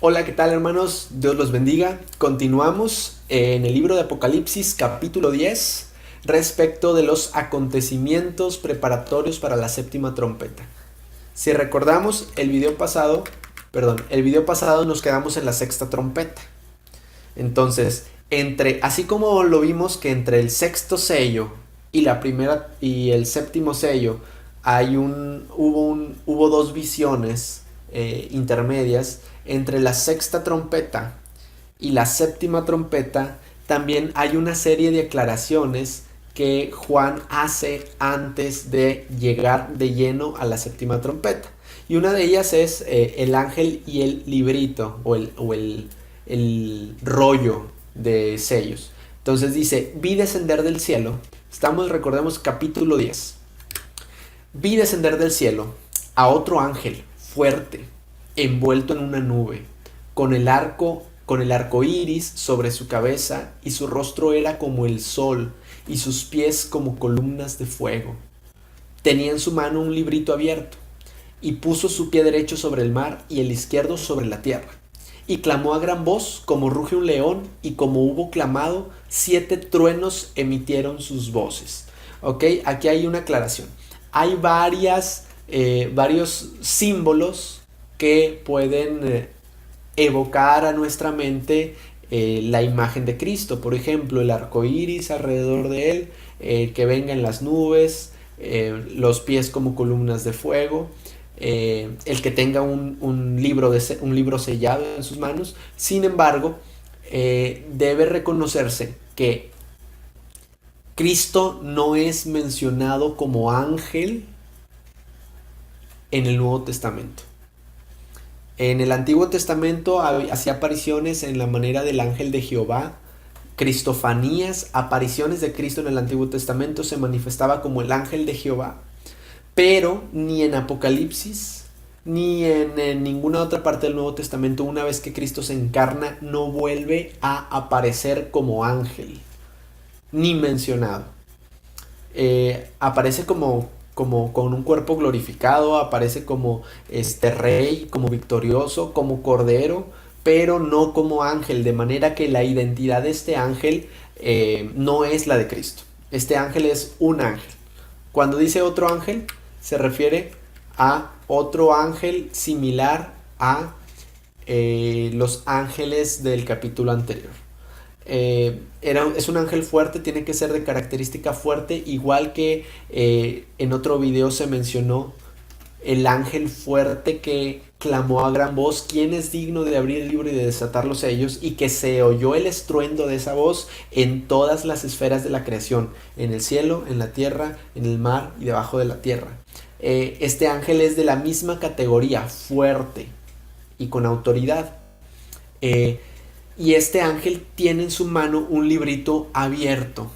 Hola, ¿qué tal, hermanos? Dios los bendiga. Continuamos en el libro de Apocalipsis, capítulo 10, respecto de los acontecimientos preparatorios para la séptima trompeta. Si recordamos el video pasado nos quedamos en la sexta trompeta. Entonces, así como lo vimos que entre el sexto sello y la primera y el séptimo sello hubo dos visiones intermedias. Entre la sexta trompeta y la séptima trompeta también hay una serie de aclaraciones que Juan hace antes de llegar de lleno a la séptima trompeta. Y una de ellas es el ángel y el librito el rollo de sellos. Entonces dice, vi descender del cielo. Recordemos, capítulo 10. Vi descender del cielo a otro ángel fuerte, envuelto en una nube, con el arco iris sobre su cabeza, y su rostro era como el sol, y sus pies como columnas de fuego. Tenía en su mano un librito abierto, y puso su pie derecho sobre el mar y el izquierdo sobre la tierra. Y clamó a gran voz, como ruge un león, y como hubo clamado, 7 truenos emitieron sus voces. Ok, aquí hay una aclaración. Hay varios símbolos que pueden evocar a nuestra mente la imagen de Cristo. Por ejemplo, el arco iris alrededor de él, que venga en las nubes, los pies como columnas de fuego, el que tenga un libro sellado en sus manos. Sin embargo, debe reconocerse que Cristo no es mencionado como ángel en el Nuevo Testamento. En el Antiguo Testamento hacía apariciones en la manera del ángel de Jehová. Cristofanías, apariciones de Cristo en el Antiguo Testamento, se manifestaba como el ángel de Jehová. Pero ni en Apocalipsis ni en ninguna otra parte del Nuevo Testamento, una vez que Cristo se encarna, no vuelve a aparecer como ángel, ni mencionado. Aparece como con un cuerpo glorificado, aparece como rey, como victorioso, como cordero, pero no como ángel, de manera que la identidad de este ángel no es la de Cristo. Este ángel es un ángel. Cuando dice otro ángel, se refiere a otro ángel similar a los ángeles del capítulo anterior. Es un ángel fuerte, tiene que ser de característica fuerte, igual que en otro video se mencionó el ángel fuerte que clamó a gran voz, ¿quién es digno de abrir el libro y de desatar los sellos? Y que se oyó el estruendo de esa voz en todas las esferas de la creación, en el cielo, en la tierra, en el mar y debajo de la tierra. Este ángel es de la misma categoría, fuerte y con autoridad. Y este ángel tiene en su mano un librito abierto,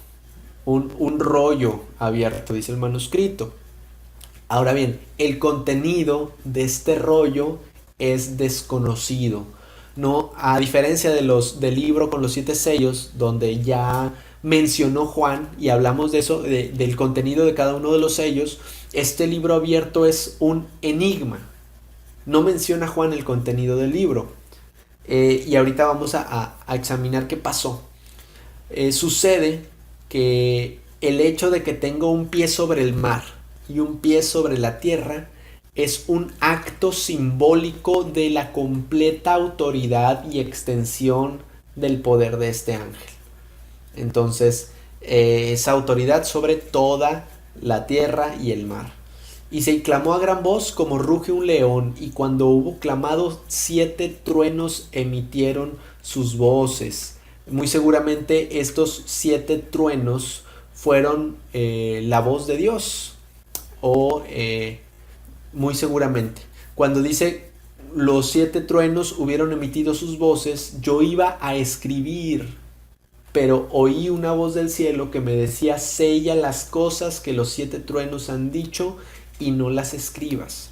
un rollo abierto, dice el manuscrito. Ahora bien, el contenido de este rollo es desconocido. No, a diferencia del libro con los 7 sellos, donde ya mencionó Juan y hablamos de eso, del contenido de cada uno de los sellos, este libro abierto es un enigma. No menciona Juan el contenido del libro. Y ahorita vamos a examinar qué pasó. Sucede que el hecho de que tenga un pie sobre el mar y un pie sobre la tierra es un acto simbólico de la completa autoridad y extensión del poder de este ángel. Entonces, esa autoridad sobre toda la tierra y el mar. Y se clamó a gran voz como ruge un león, y cuando hubo clamado, 7 truenos emitieron sus voces. Muy seguramente estos 7 truenos fueron la voz de Dios, o muy seguramente. Cuando dice los 7 truenos hubieron emitido sus voces, yo iba a escribir, pero oí una voz del cielo que me decía, sella las cosas que los 7 truenos han dicho y no las escribas.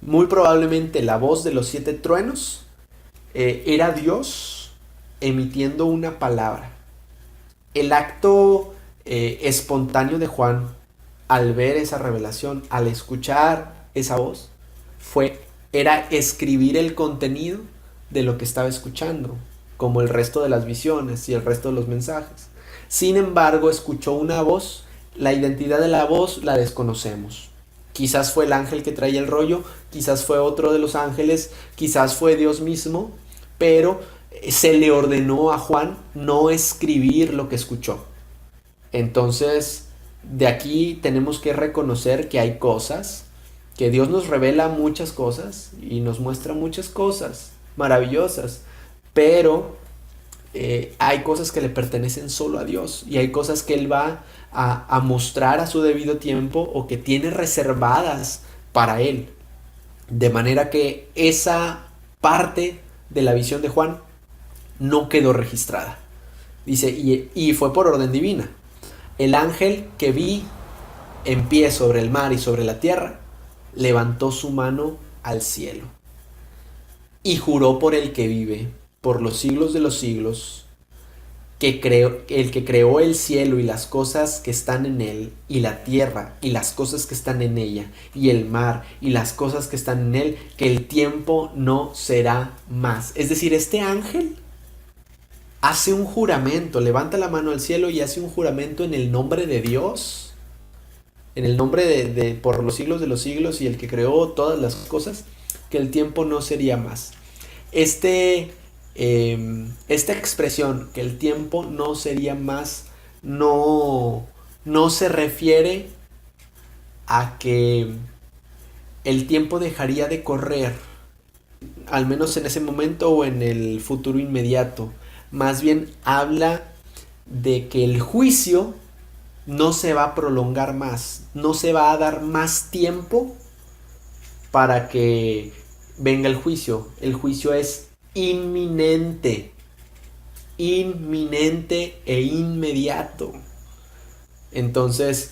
Muy probablemente la voz de los 7 truenos era Dios emitiendo una palabra. El acto espontáneo de Juan al ver esa revelación, al escuchar esa voz, era escribir el contenido de lo que estaba escuchando, como el resto de las visiones y el resto de los mensajes. Sin embargo, escuchó una voz. La identidad de la voz la desconocemos. Quizás fue el ángel que traía el rollo, quizás fue otro de los ángeles, quizás fue Dios mismo, pero se le ordenó a Juan no escribir lo que escuchó. Entonces, de aquí tenemos que reconocer que hay cosas, que Dios nos revela muchas cosas y nos muestra muchas cosas maravillosas, pero hay cosas que le pertenecen solo a Dios y hay cosas que Él va a mostrar a su debido tiempo o que tiene reservadas para Él. De manera que esa parte de la visión de Juan no quedó registrada. Dice, y fue por orden divina. El ángel que vi en pie sobre el mar y sobre la tierra levantó su mano al cielo y juró por el que vive por los siglos de los siglos, el que creó el cielo y las cosas que están en él, y la tierra y las cosas que están en ella, y el mar y las cosas que están en él, que el tiempo no será más. Es decir, este ángel hace un juramento, levanta la mano al cielo y hace un juramento en el nombre de Dios, en el nombre de por los siglos de los siglos y el que creó todas las cosas, que el tiempo no sería más. Esta expresión, que el tiempo no sería más, no se refiere a que el tiempo dejaría de correr, al menos en ese momento o en el futuro inmediato. Más bien habla de que el juicio no se va a prolongar más, no se va a dar más tiempo para que venga el juicio. El juicio es inminente e inmediato. Entonces,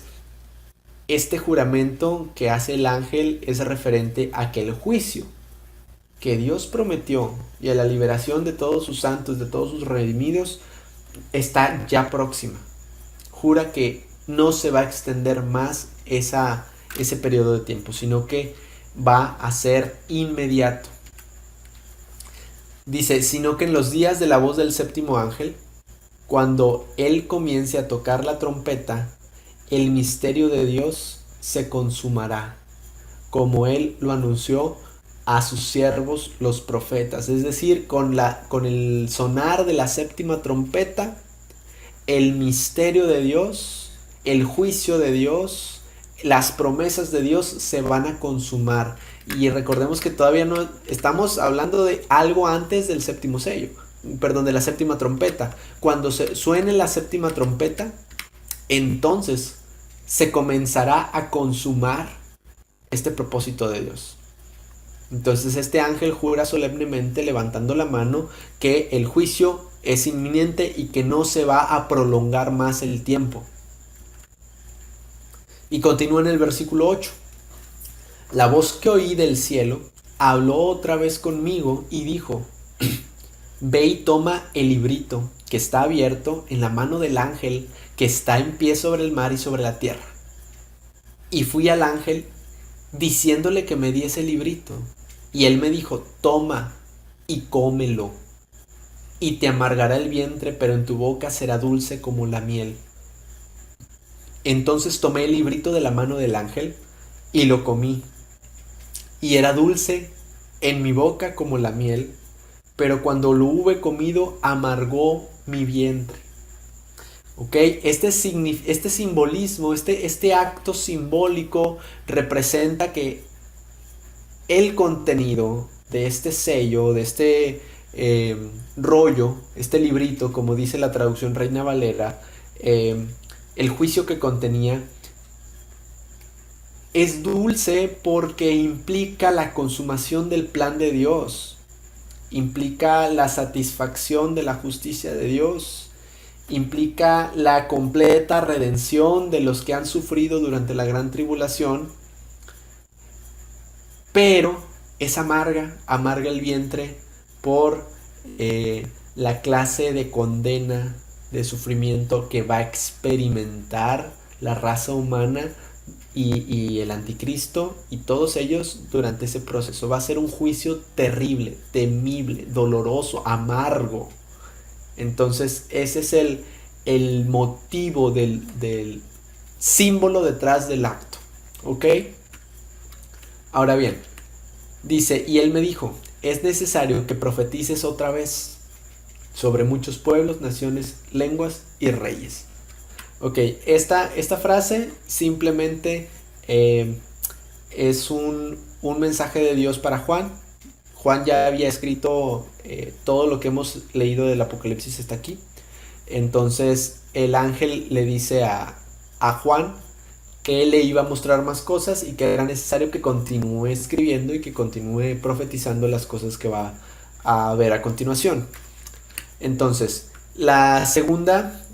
este juramento que hace el ángel es referente a que el juicio que Dios prometió y a la liberación de todos sus santos, de todos sus redimidos, está ya próxima. Jura que no se va a extender más ese periodo de tiempo, sino que va a ser inmediato. Dice, sino que en los días de la voz del séptimo ángel, cuando él comience a tocar la trompeta, el misterio de Dios se consumará, como él lo anunció a sus siervos los profetas. Es decir, con el sonar de la séptima trompeta, el misterio de Dios, el juicio de Dios, las promesas de Dios se van a consumar. Y recordemos que todavía no estamos hablando de algo antes del séptimo sello, perdón, de la séptima trompeta. Cuando suene la séptima trompeta, entonces se comenzará a consumar este propósito de Dios. Entonces este ángel jura solemnemente, levantando la mano, que el juicio es inminente y que no se va a prolongar más el tiempo. Y continúa en el versículo 8. La voz que oí del cielo habló otra vez conmigo y dijo, ve y toma el librito que está abierto en la mano del ángel que está en pie sobre el mar y sobre la tierra. Y fui al ángel diciéndole que me diese el librito. Y él me dijo, toma y cómelo, y te amargará el vientre, pero en tu boca será dulce como la miel. Entonces tomé el librito de la mano del ángel y lo comí, y era dulce en mi boca como la miel, pero cuando lo hube comido amargó mi vientre. ¿Ok? Este simbolismo, este acto simbólico representa que el contenido de este sello, de este rollo, este librito, como dice la traducción Reina Valera, el juicio que contenía es dulce porque implica la consumación del plan de Dios, implica la satisfacción de la justicia de Dios, implica la completa redención de los que han sufrido durante la gran tribulación. Pero es amarga el vientre por la clase de condena, de sufrimiento que va a experimentar la raza humana y el anticristo y todos ellos durante ese proceso. Va a ser un juicio terrible, temible, doloroso, amargo. Entonces ese es el motivo del símbolo detrás del acto. ¿Ok? Ahora bien, dice, y él me dijo, es necesario que profetices otra vez sobre muchos pueblos, naciones, lenguas y reyes. Ok, esta frase simplemente es un mensaje de Dios para Juan. Juan ya había escrito todo lo que hemos leído del Apocalipsis hasta aquí. Entonces el ángel le dice a Juan que él le iba a mostrar más cosas y que era necesario que continúe escribiendo y que continúe profetizando las cosas que va a ver a continuación. Entonces, la segunda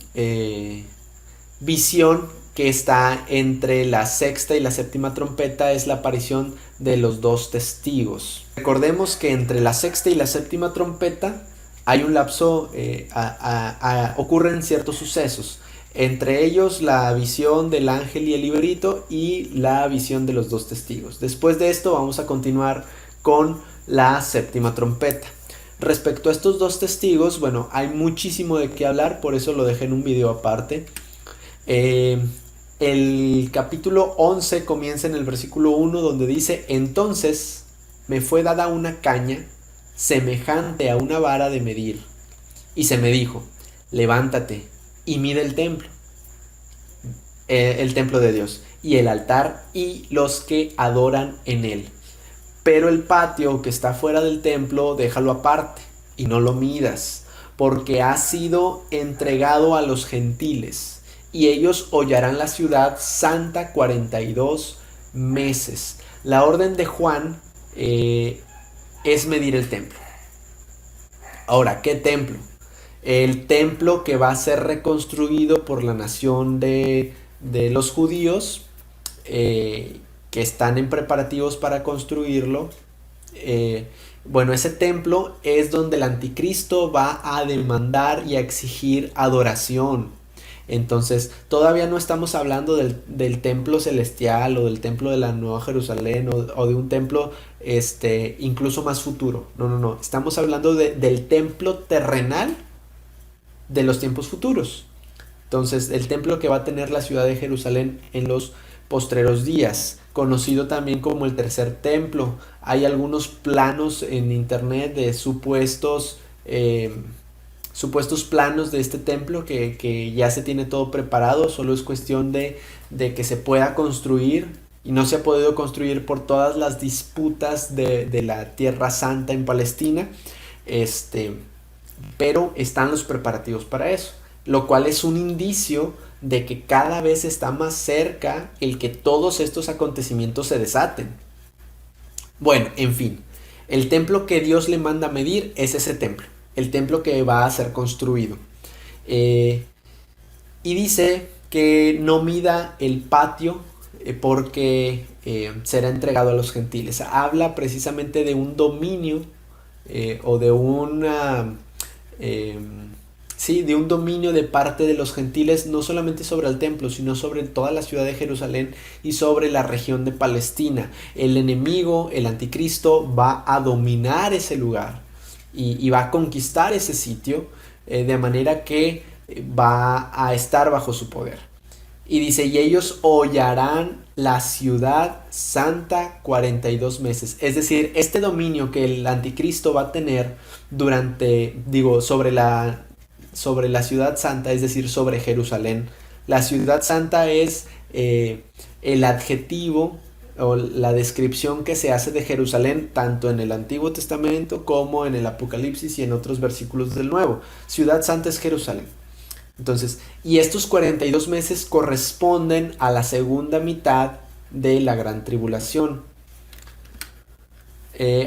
visión que está entre la sexta y la séptima trompeta es la aparición de los dos testigos. Recordemos que entre la sexta y la séptima trompeta hay un lapso, ocurren ciertos sucesos. Entre ellos la visión del ángel y el librito y la visión de los dos testigos. Después de esto vamos a continuar con la séptima trompeta. Respecto a estos dos testigos, bueno, hay muchísimo de qué hablar, por eso lo dejé en un video aparte. El capítulo 11 comienza en el versículo 1 donde dice, entonces me fue dada una caña semejante a una vara de medir y se me dijo, levántate y mide el templo de Dios y el altar y los que adoran en él. Pero el patio que está fuera del templo déjalo aparte y no lo midas, porque ha sido entregado a los gentiles y ellos hollarán la ciudad santa 42 meses. La orden de Juan es medir el templo. Ahora, ¿qué templo? El templo que va a ser reconstruido por la nación de los judíos, que están en preparativos para construirlo. Bueno, ese templo es donde el anticristo va a demandar y a exigir adoración. Entonces, todavía no estamos hablando del templo celestial o del templo de la Nueva Jerusalén o de un templo incluso más futuro. No. Estamos hablando del templo terrenal de los tiempos futuros. Entonces, el templo que va a tener la ciudad de Jerusalén en los postreros días, conocido también como el tercer templo. Hay algunos planos en internet de supuestos planos de este templo que ya se tiene todo preparado, solo es cuestión de que se pueda construir y no se ha podido construir por todas las disputas de la Tierra Santa en Palestina, pero están los preparativos para eso, lo cual es un indicio de que cada vez está más cerca el que todos estos acontecimientos se desaten. Bueno, en fin, el templo que Dios le manda a medir es ese templo, el templo que va a ser construido. Y dice que no mida el patio porque será entregado a los gentiles. Habla precisamente de un dominio o de una... de un dominio de parte de los gentiles, no solamente sobre el templo, sino sobre toda la ciudad de Jerusalén y sobre la región de Palestina. El enemigo, el anticristo, va a dominar ese lugar y va a conquistar ese sitio de manera que va a estar bajo su poder. Y dice, y ellos hollarán la ciudad santa 42 meses. Es decir, este dominio que el anticristo va a tener sobre la ciudad santa, es decir, sobre Jerusalén. La ciudad santa es el adjetivo o la descripción que se hace de Jerusalén tanto en el Antiguo Testamento como en el Apocalipsis y en otros versículos del Nuevo. Ciudad santa es Jerusalén. Entonces, y estos 42 meses corresponden a la segunda mitad de la gran tribulación.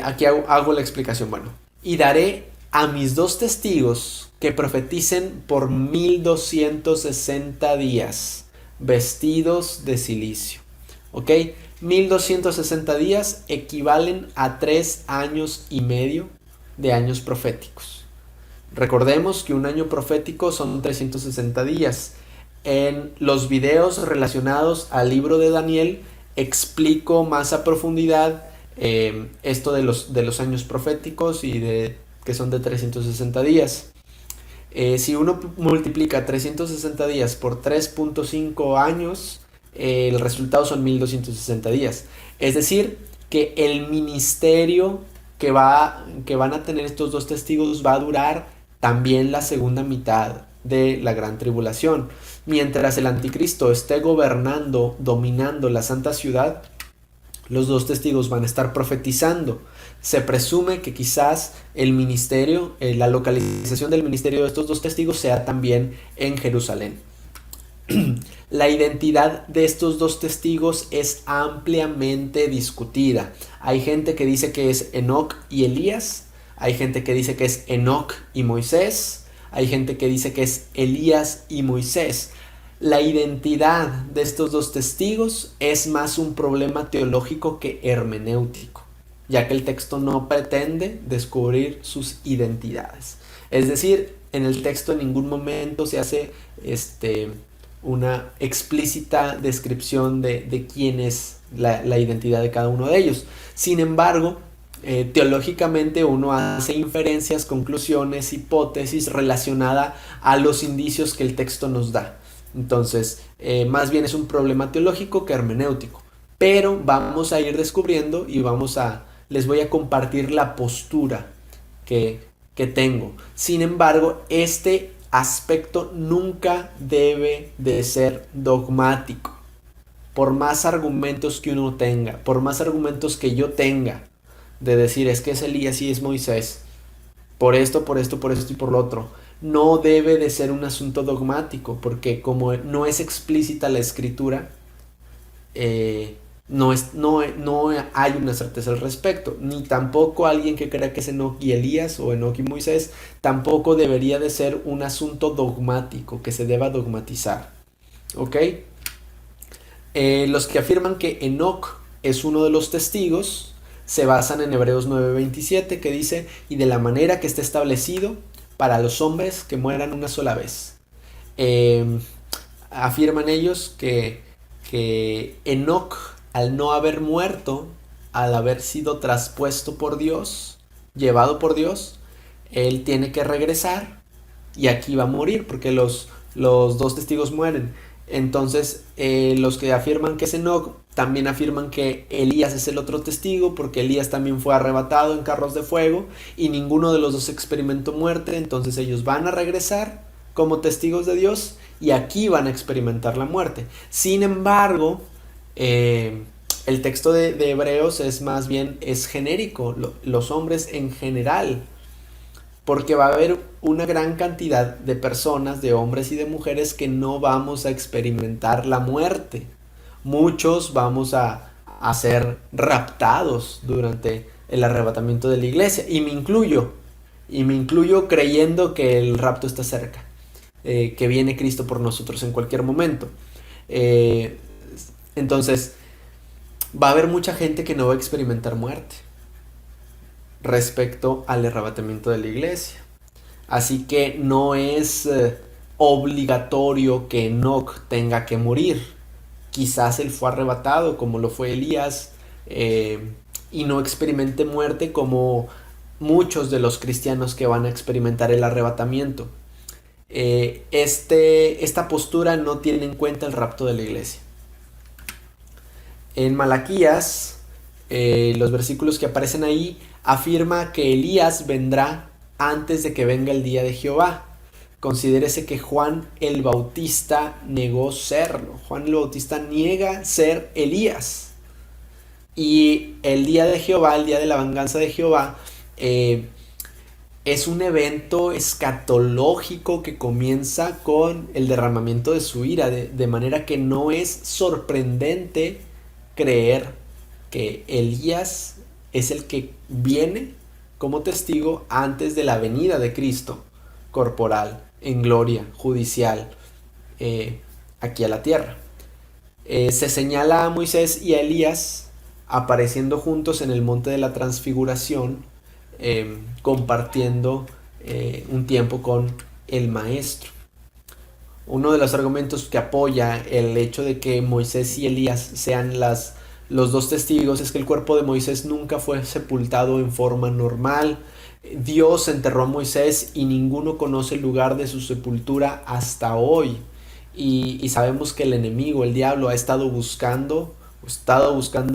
Aquí hago la explicación. Bueno, y daré a mis dos testigos que profeticen por 1260 días, vestidos de cilicio. ¿Ok? 1260 días equivalen a 3 años y medio de años proféticos. Recordemos que un año profético son 360 días. En los videos relacionados al libro de Daniel explico más a profundidad esto de los años proféticos y que son de 360 días. Si uno multiplica 360 días por 3.5 años, el resultado son 1260 días. Es decir, que el ministerio que van a tener estos dos testigos va a durar también la segunda mitad de la gran tribulación. Mientras el anticristo esté gobernando, dominando la santa ciudad, los dos testigos van a estar profetizando. Se presume que quizás el ministerio, la localización del ministerio de estos dos testigos sea también en Jerusalén. La identidad de estos dos testigos es ampliamente discutida. Hay gente que dice que es Enoc y Elías, hay gente que dice que es Enoc y Moisés, hay gente que dice que es Elías y Moisés. La identidad de estos dos testigos es más un problema teológico que hermenéutico, ya que el texto no pretende descubrir sus identidades. Es decir, en el texto en ningún momento se hace una explícita descripción de quién es la identidad de cada uno de ellos. Sin embargo, teológicamente uno hace inferencias, conclusiones, hipótesis relacionada a los indicios que el texto nos da. Entonces, más bien es un problema teológico que hermenéutico. Pero vamos a ir descubriendo y les voy a compartir la postura que tengo. Sin embargo, este aspecto nunca debe de ser dogmático. Por más argumentos que uno tenga, por más argumentos que yo tenga, de decir es que es Elías y es Moisés, por esto y por lo otro, no debe de ser un asunto dogmático, porque como no es explícita la escritura, no hay una certeza al respecto, ni tampoco alguien que crea que es Enoc y Elías o Enoc y Moisés, tampoco debería de ser un asunto dogmático, que se deba dogmatizar. ¿Ok? Los que afirman que Enoc es uno de los testigos se basan en Hebreos 9:27, que dice: y de la manera que está establecido para los hombres que mueran una sola vez. Afirman ellos que Enoc, al no haber muerto, al haber sido traspuesto por Dios, llevado por Dios, él tiene que regresar y aquí va a morir porque los dos testigos mueren. Entonces, los que afirman que es Enoc también afirman que Elías es el otro testigo, porque Elías también fue arrebatado en carros de fuego y ninguno de los dos experimentó muerte. Entonces ellos van a regresar como testigos de Dios y aquí van a experimentar la muerte. Sin embargo, el texto de Hebreos es más bien genérico, los hombres en general, porque va a haber una gran cantidad de personas, de hombres y de mujeres, que no vamos a experimentar la muerte. Muchos vamos a ser raptados durante el arrebatamiento de la iglesia, y me incluyo creyendo que el rapto está cerca, que viene Cristo por nosotros en cualquier momento. Entonces, va a haber mucha gente que no va a experimentar muerte respecto al arrebatamiento de la iglesia. Así que no es obligatorio que Enoc tenga que morir. Quizás él fue arrebatado como lo fue Elías, y no experimente muerte como muchos de los cristianos que van a experimentar el arrebatamiento. Esta postura no tiene en cuenta el rapto de la iglesia. En Malaquías, los versículos que aparecen ahí afirma que Elías vendrá antes de que venga el día de Jehová. Considérese que Juan el Bautista negó serlo. Juan el Bautista niega ser Elías. Y el día de Jehová, el día de la venganza de Jehová, es un evento escatológico que comienza con el derramamiento de su ira, de manera que no es sorprendente creer que Elías es el que viene como testigo antes de la venida de Cristo corporal, en gloria, judicial, aquí a la tierra. Se señala a Moisés y a Elías apareciendo juntos en el monte de la transfiguración, compartiendo un tiempo con el maestro. Uno de los argumentos que apoya el hecho de que Moisés y Elías sean los dos testigos es que el cuerpo de Moisés nunca fue sepultado en forma normal. Dios enterró a Moisés y ninguno conoce el lugar de su sepultura hasta hoy. Y sabemos que el enemigo, el diablo, ha estado buscando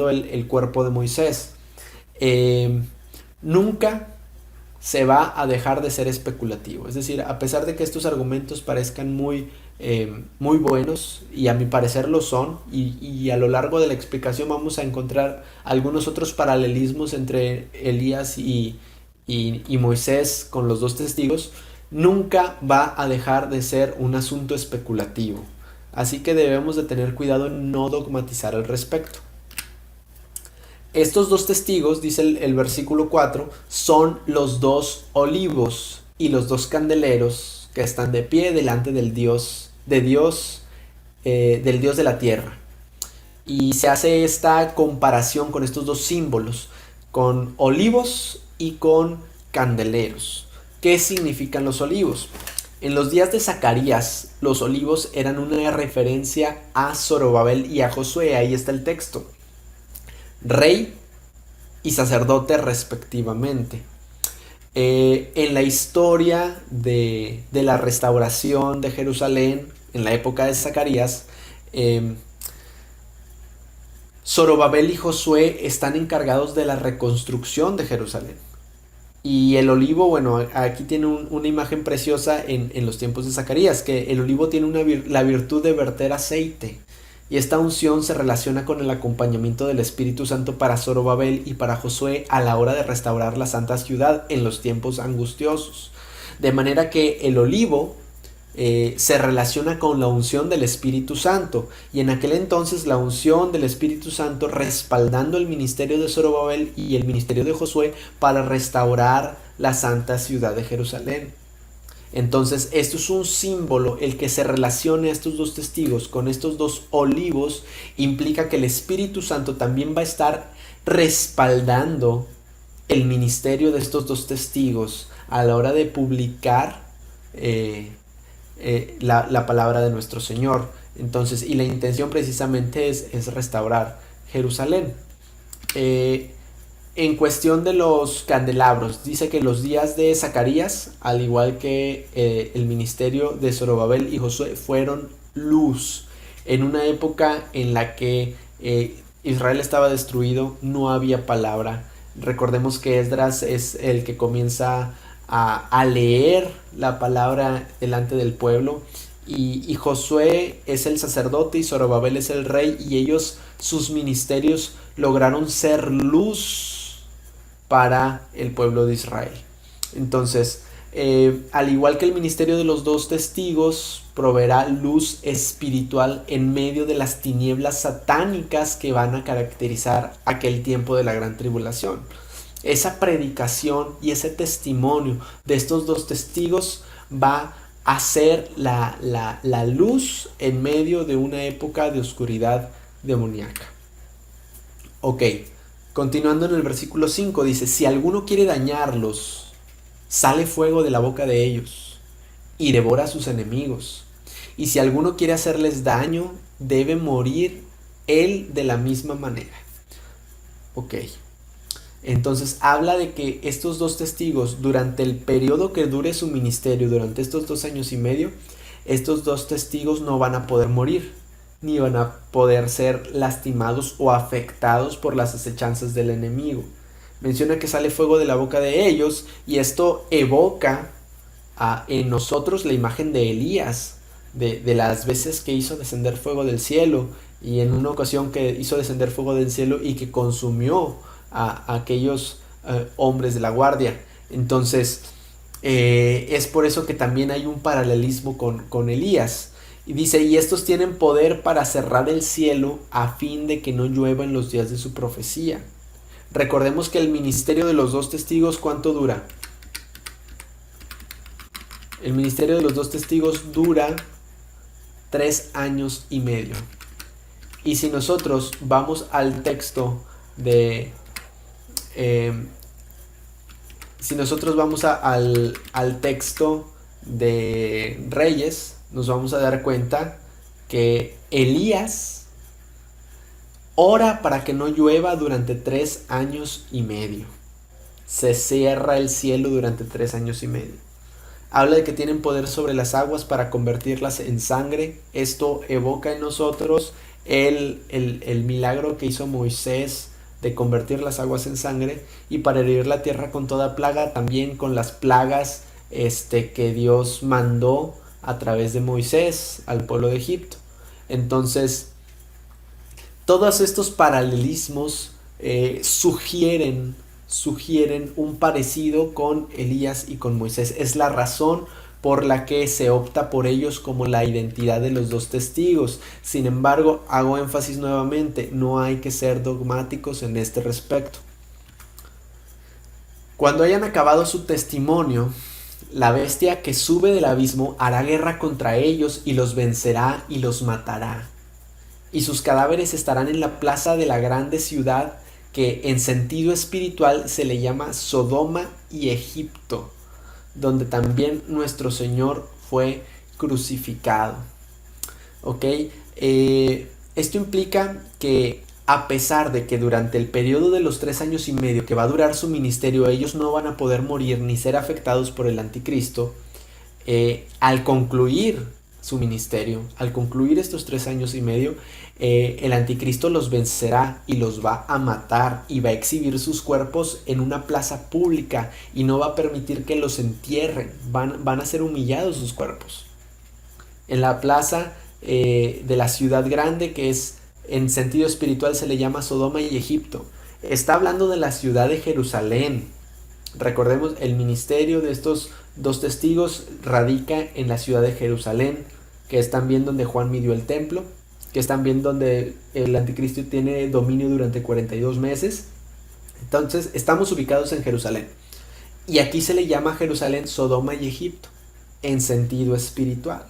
el cuerpo de Moisés. Nunca se va a dejar de ser especulativo. Es decir, a pesar de que estos argumentos parezcan muy buenos, y a mi parecer lo son, y a lo largo de la explicación vamos a encontrar algunos otros paralelismos entre Elías y Moisés con los dos testigos, nunca va a dejar de ser un asunto especulativo. Así que debemos de tener cuidado en no dogmatizar al respecto. Estos dos testigos, dice el versículo 4, son los dos olivos y los dos candeleros que están de pie delante del Dios de la tierra. Y se hace esta comparación con estos dos símbolos, con olivos y con candeleros. ¿Qué significan los olivos? En los días de Zacarías, los olivos eran una referencia a Zorobabel y a Josué. Ahí está el texto. Rey y sacerdote respectivamente. En la historia de la restauración de Jerusalén, en la época de Zacarías, Zorobabel y Josué están encargados de la reconstrucción de Jerusalén. Y el olivo, bueno, aquí tiene una imagen preciosa en los tiempos de Zacarías, que el olivo tiene la virtud de verter aceite. Y esta unción se relaciona con el acompañamiento del Espíritu Santo para Zorobabel y para Josué a la hora de restaurar la santa ciudad en los tiempos angustiosos. De manera que el olivo se relaciona con la unción del Espíritu Santo, y en aquel entonces la unción del Espíritu Santo respaldando el ministerio de Zorobabel y el ministerio de Josué para restaurar la santa ciudad de Jerusalén. Entonces esto es un símbolo, el que se relacione a estos dos testigos con estos dos olivos implica que el Espíritu Santo también va a estar respaldando el ministerio de estos dos testigos a la hora de publicar la palabra de nuestro Señor. Entonces, y la intención precisamente es restaurar Jerusalén. En cuestión de los candelabros, dice que los días de Zacarías, al igual que el ministerio de Zorobabel y Josué, fueron luz. En una época en la que Israel estaba destruido, no había palabra. Recordemos que Esdras es el que comienza a leer la palabra delante del pueblo, y Josué es el sacerdote y Zorobabel es el rey, y ellos, sus ministerios lograron ser luz para el pueblo de Israel. Entonces, al igual que el ministerio de los dos testigos, proveerá luz espiritual en medio de las tinieblas satánicas que van a caracterizar aquel tiempo de la gran tribulación. Esa predicación y ese testimonio de estos dos testigos va a ser la luz en medio de una época de oscuridad demoníaca. Ok, continuando en el versículo 5, dice: si alguno quiere dañarlos, sale fuego de la boca de ellos y devora a sus enemigos. Y si alguno quiere hacerles daño, debe morir él de la misma manera. Ok. Entonces habla de que estos dos testigos, durante el periodo que dure su ministerio, durante estos 2 años y medio, estos dos testigos no van a poder morir, ni van a poder ser lastimados o afectados por las acechanzas del enemigo. Menciona que sale fuego de la boca de ellos, y esto evoca en nosotros la imagen de Elías, de las veces que hizo descender fuego del cielo, y en una ocasión que hizo descender fuego del cielo y que consumió a aquellos hombres de la guardia. Entonces es por eso que también hay un paralelismo con Elías. Y dice: y estos tienen poder para cerrar el cielo a fin de que no llueva en los días de su profecía. Recordemos que el ministerio de los dos testigos, ¿cuánto dura? El ministerio de los dos testigos dura 3 años y medio. Y si nosotros vamos al texto de si nosotros vamos al texto de Reyes, nos vamos a dar cuenta que Elías ora para que no llueva durante 3 años y medio. Se cierra el cielo durante 3 años y medio. Habla de que tienen poder sobre las aguas para convertirlas en sangre. Esto evoca en nosotros el milagro que hizo Moisés de convertir las aguas en sangre, y para herir la tierra con toda plaga, también con las plagas que Dios mandó a través de Moisés al pueblo de Egipto. Entonces, todos estos paralelismos sugieren un parecido con Elías y con Moisés. Es la razón por la que se opta por ellos como la identidad de los dos testigos. Sin embargo, hago énfasis nuevamente, no hay que ser dogmáticos en este respecto. Cuando hayan acabado su testimonio, la bestia que sube del abismo hará guerra contra ellos y los vencerá y los matará. Y sus cadáveres estarán en la plaza de la grande ciudad, que en sentido espiritual se le llama Sodoma y Egipto, donde también nuestro Señor fue crucificado. ¿Ok? Esto implica que, a pesar de que durante el periodo de los 3 años y medio que va a durar su ministerio, ellos no van a poder morir ni ser afectados por el anticristo, al concluir su ministerio, al concluir estos 3 años y medio, el anticristo los vencerá y los va a matar, y va a exhibir sus cuerpos en una plaza pública y no va a permitir que los entierren. Van a ser humillados sus cuerpos en la plaza de la ciudad grande, que es, en sentido espiritual, se le llama Sodoma y Egipto. Está hablando de la ciudad de Jerusalén. Recordemos, el ministerio de estos dos testigos radica en la ciudad de Jerusalén, que es también donde Juan midió el templo, que es también donde el anticristo tiene dominio durante 42 meses. Entonces, estamos ubicados en Jerusalén. Y aquí se le llama Jerusalén Sodoma y Egipto, en sentido espiritual.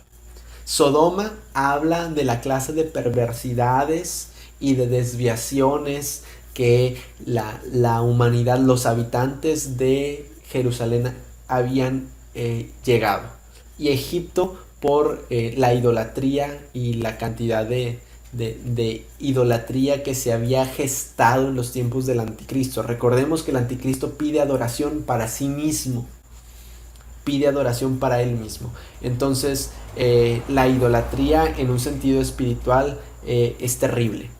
Sodoma habla de la clase de perversidades y de desviaciones que la humanidad, los habitantes de Jerusalén habían llegado. Y Egipto por la idolatría y la cantidad de idolatría que se había gestado en los tiempos del anticristo. Recordemos que el anticristo pide adoración para sí mismo, pide adoración para él mismo. Entonces, la idolatría en un sentido espiritual es terrible.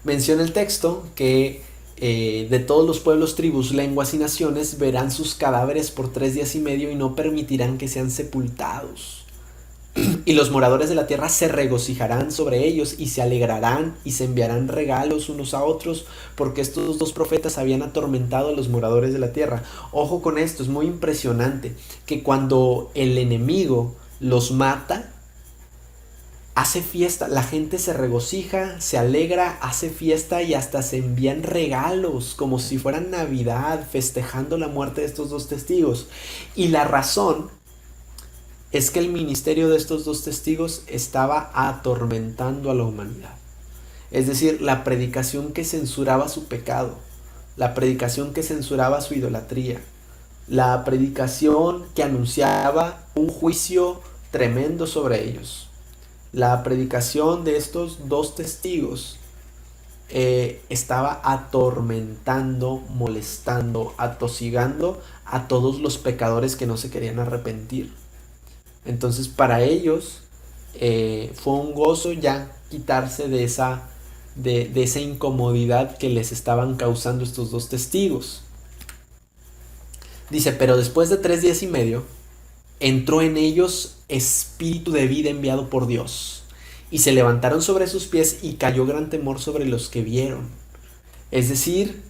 Menciona el texto que de todos los pueblos, tribus, lenguas y naciones verán sus cadáveres por 3 días y medio y no permitirán que sean sepultados. Y los moradores de la tierra se regocijarán sobre ellos y se alegrarán y se enviarán regalos unos a otros, porque estos dos profetas habían atormentado a los moradores de la tierra. Ojo con esto, es muy impresionante que cuando el enemigo los mata, hace fiesta, la gente se regocija, se alegra, hace fiesta y hasta se envían regalos como si fueran Navidad, festejando la muerte de estos dos testigos. Y la razón es que el ministerio de estos dos testigos estaba atormentando a la humanidad. Es decir, la predicación que censuraba su pecado, la predicación que censuraba su idolatría, la predicación que anunciaba un juicio tremendo sobre ellos. La predicación de estos dos testigos estaba atormentando, molestando, atosigando a todos los pecadores que no se querían arrepentir. Entonces, para ellos fue un gozo ya quitarse de esa incomodidad que les estaban causando estos dos testigos. Dice, pero después de 3 días y medio entró en ellos espíritu de vida enviado por Dios, y se levantaron sobre sus pies y cayó gran temor sobre los que vieron. Es decir,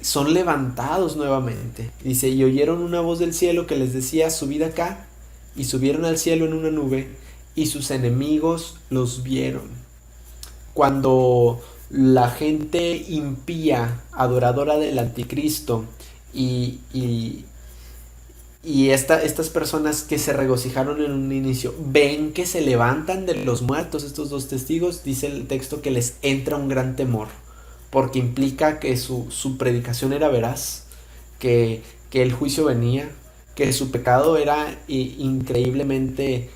son levantados nuevamente. Dice, y oyeron una voz del cielo que les decía, subid acá, y subieron al cielo en una nube, y sus enemigos los vieron. Cuando la gente impía, adoradora del anticristo, y estas personas que se regocijaron en un inicio, ven que se levantan de los muertos estos dos testigos, dice el texto que les entra un gran temor, porque implica que su predicación era veraz, que el juicio venía, que su pecado era increíblemente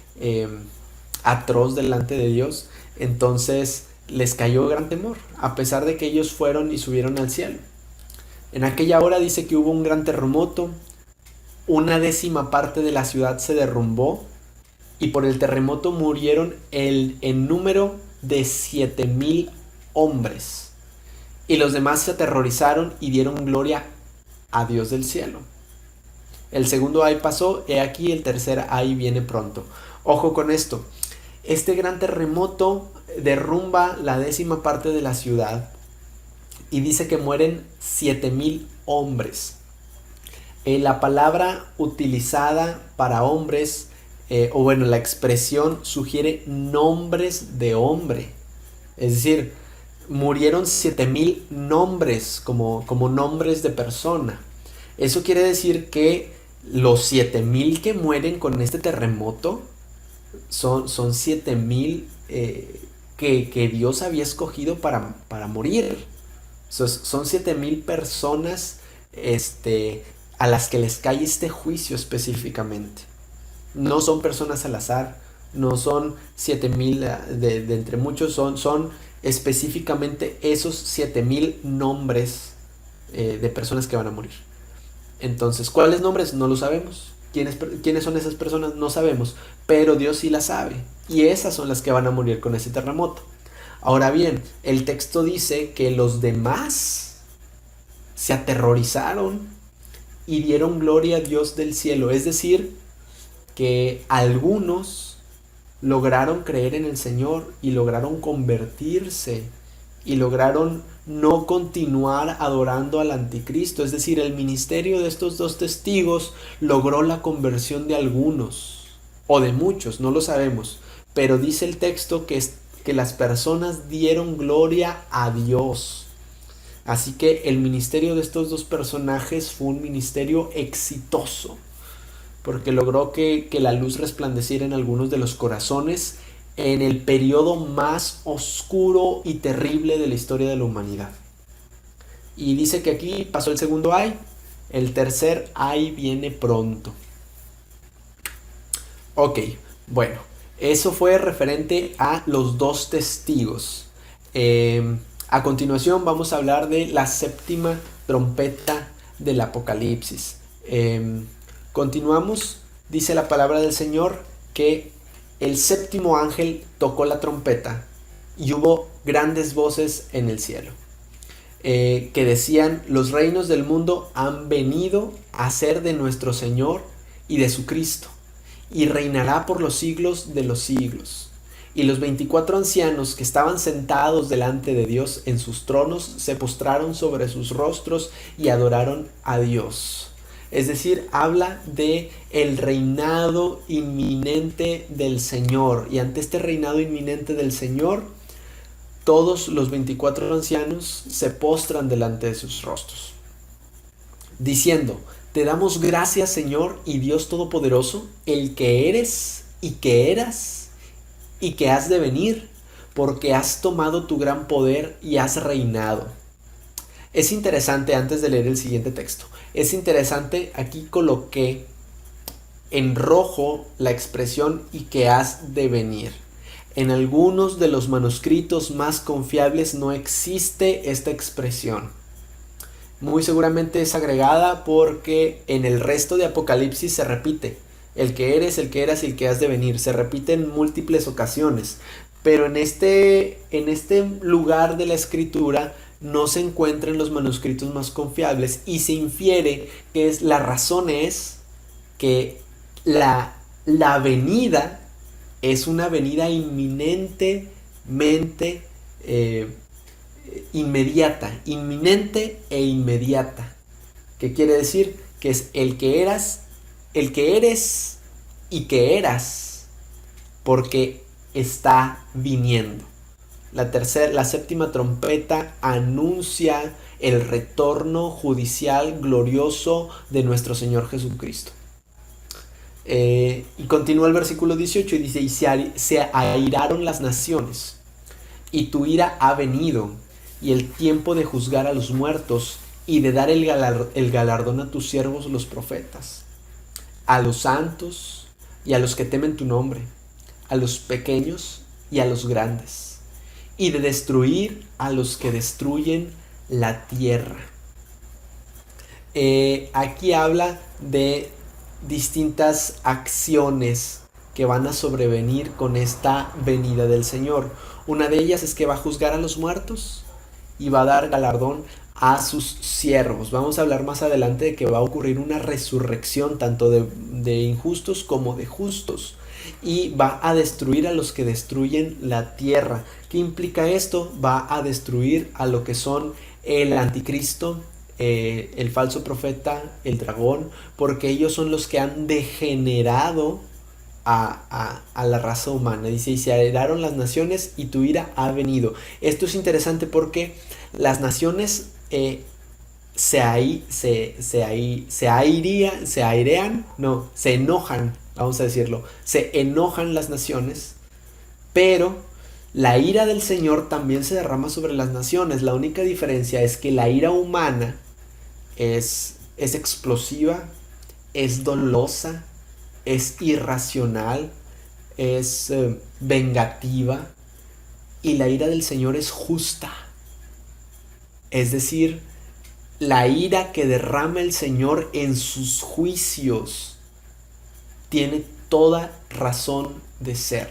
atroz delante de Dios, entonces les cayó gran temor, a pesar de que ellos fueron y subieron al cielo. En aquella hora dice que hubo un gran terremoto, una décima parte de la ciudad se derrumbó y por el terremoto murieron en número de 7,000 hombres. Y los demás se aterrorizaron y dieron gloria a Dios del cielo. El segundo ay pasó, he aquí el tercer ay viene pronto. Ojo con esto, este gran terremoto derrumba la décima parte de la ciudad y dice que mueren 7,000 hombres. La palabra utilizada para hombres, o bueno, la expresión sugiere nombres de hombre. Es decir, murieron 7,000 nombres como nombres de persona. Eso quiere decir que los 7,000 que mueren con este terremoto son 7,000 que Dios había escogido para morir. Son 7,000 personas a las que les cae este juicio específicamente. No son personas al azar, no son 7,000 de entre muchos, son específicamente esos 7,000 nombres de personas que van a morir. Entonces, ¿cuáles nombres? No lo sabemos. ¿Quiénes son esas personas? No sabemos, pero Dios sí las sabe, y esas son las que van a morir con ese terremoto. Ahora bien, el texto dice que los demás se aterrorizaron y dieron gloria a Dios del cielo, es decir, que algunos lograron creer en el Señor y lograron convertirse y lograron no continuar adorando al anticristo. Es decir, el ministerio de estos dos testigos logró la conversión de algunos o de muchos, no lo sabemos, pero dice el texto que las personas dieron gloria a Dios. Así que el ministerio de estos dos personajes fue un ministerio exitoso, porque logró que la luz resplandeciera en algunos de los corazones en el periodo más oscuro y terrible de la historia de la humanidad. Y dice que aquí pasó el segundo ay, el tercer ay viene pronto. Ok, bueno, eso fue referente a los dos testigos. A continuación vamos a hablar de la séptima trompeta del Apocalipsis. Continuamos, dice la palabra del Señor que el séptimo ángel tocó la trompeta y hubo grandes voces en el cielo que decían: los reinos del mundo han venido a ser de nuestro Señor y de su Cristo, y reinará por los siglos de los siglos. Y los 24 ancianos que estaban sentados delante de Dios en sus tronos se postraron sobre sus rostros y adoraron a Dios. Es decir, habla de el reinado inminente del Señor. Y ante este reinado inminente del Señor, todos los 24 ancianos se postran delante de sus rostros, diciendo: te damos gracias, Señor y Dios Todopoderoso, el que eres y que eras y que has de venir, porque has tomado tu gran poder y has reinado. Es interesante, antes de leer el siguiente texto, es interesante, aquí coloqué en rojo la expresión y que has de venir. En algunos de los manuscritos más confiables no existe esta expresión. Muy seguramente es agregada porque en el resto de Apocalipsis se repite: el que eres, el que eras y el que has de venir. Se repite en múltiples ocasiones, pero en este lugar de la escritura no se encuentra en los manuscritos más confiables, y se infiere que la razón es que la venida es una venida inminente, inminente e inmediata. ¿Qué quiere decir? Que es el que eras, el que eres y que eras, porque está viniendo. La séptima trompeta anuncia el retorno judicial glorioso de nuestro Señor Jesucristo. Y continúa el versículo 18 y dice: y se airaron las naciones, y tu ira ha venido, y el tiempo de juzgar a los muertos y de dar el galardón a tus siervos los profetas. a los santos y a los que temen tu nombre, a los pequeños y a los grandes, y de destruir a los que destruyen la tierra. Aquí habla de distintas acciones que van a sobrevenir con esta venida del Señor. Una de ellas es que va a juzgar a los muertos y va a dar galardón a sus siervos. Vamos a hablar más adelante de que va a ocurrir una resurrección tanto de injustos como de justos, y va a destruir a los que destruyen la tierra. ¿Qué implica esto? Va a destruir a lo que son el anticristo, el falso profeta, el dragón, porque ellos son los que han degenerado a la raza humana. Dice, y se airaron las naciones y tu ira ha venido. Esto es interesante porque las naciones se enojan, vamos a decirlo, se enojan las naciones, pero la ira del Señor también se derrama sobre las naciones. La única diferencia es que la ira humana es explosiva, es dolosa, es irracional, es vengativa, y la ira del Señor es justa. Es decir, la ira que derrama el Señor en sus juicios tiene toda razón de ser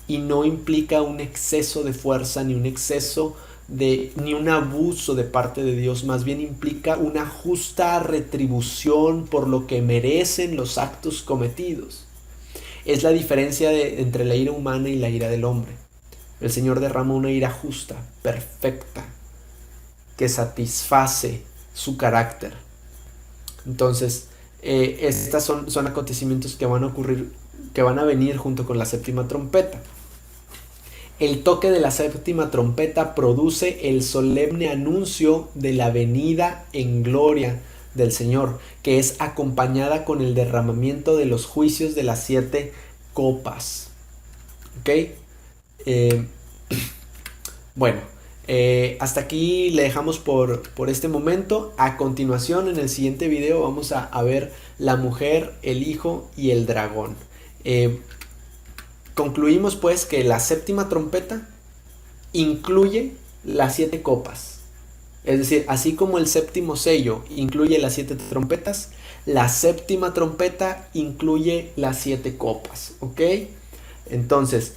y no implica un exceso de fuerza ni ni un abuso de parte de Dios. Más bien implica una justa retribución por lo que merecen los actos cometidos. Es la diferencia entre la ira humana y la ira del hombre. El Señor derrama una ira justa, perfecta, que satisface su carácter. Entonces, estas son acontecimientos que van a ocurrir, que van a venir junto con la séptima trompeta. El toque de la séptima trompeta produce el solemne anuncio de la venida en gloria del Señor, que es acompañada con el derramamiento de los juicios de las 7 copas. ¿Ok? Bueno, hasta aquí le dejamos por este momento. A continuación, en el siguiente video, vamos a ver la mujer, el hijo y el dragón. Concluimos pues que la séptima trompeta incluye las 7 copas. Es decir, así como el séptimo sello incluye las 7 trompetas, la séptima trompeta incluye las 7 copas. ¿Ok? Entonces,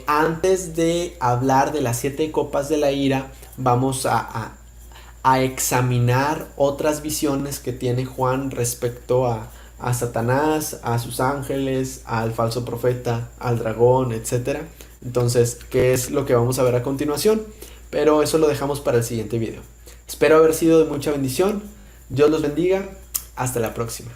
antes de hablar de las 7 copas de la ira, vamos a examinar otras visiones que tiene Juan respecto a Satanás, a sus ángeles, al falso profeta, al dragón, etc. Entonces, ¿qué es lo que vamos a ver a continuación? Pero eso lo dejamos para el siguiente video. Espero haber sido de mucha bendición. Dios los bendiga. Hasta la próxima.